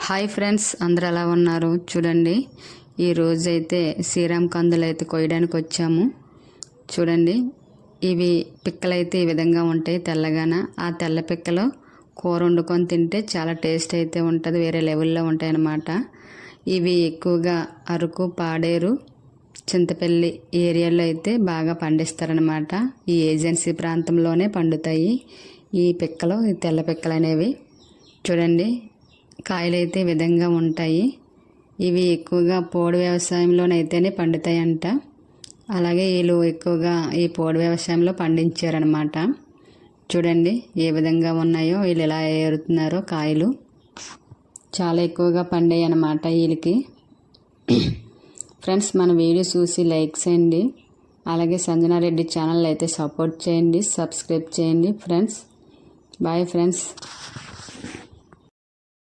Hi friends, అందరూ ఎలా ఉన్నారు? చూడండి, ఈ రోజైతే శ్రీరామ్ కందులు అయితే కొయ్యడానికి వచ్చాము. చూడండి, ఇవి పిక్కలైతే ఈ విధంగా ఉంటాయి తెల్లగాన. ఆ తెల్ల పిక్కలు కూర వండుకొని తింటే చాలా టేస్ట్ అయితే ఉంటుంది, వేరే లెవెల్లో ఉంటాయి అన్నమాట. ఇవి ఎక్కువగా అరకు, పాడేరు, చింతపల్లి ఏరియాలో అయితే బాగా పండిస్తారనమాట. ఈ ఏజెన్సీ ప్రాంతంలోనే పండుతాయి ఈ పిక్కలు, ఈ తెల్ల పిక్కలు అనేవి. చూడండి, కాయలు అయితే ఈ విధంగా ఉంటాయి. ఇవి ఎక్కువగా పోడు వ్యవసాయంలోనైతేనే పండుతాయంట. అలాగే వీళ్ళు ఎక్కువగా ఈ పోడు వ్యవసాయంలో పండించారనమాట. చూడండి ఏ విధంగా ఉన్నాయో, వీళ్ళు ఎలా ఏరుతున్నారో. కాయలు చాలా ఎక్కువగా పండాయి అన్నమాట వీళ్ళకి. ఫ్రెండ్స్, మన వీడియో చూసి లైక్ చేయండి. అలాగే సంజనారెడ్డి ఛానల్ అయితే సపోర్ట్ చేయండి, సబ్స్క్రైబ్ చేయండి ఫ్రెండ్స్. Bye friends.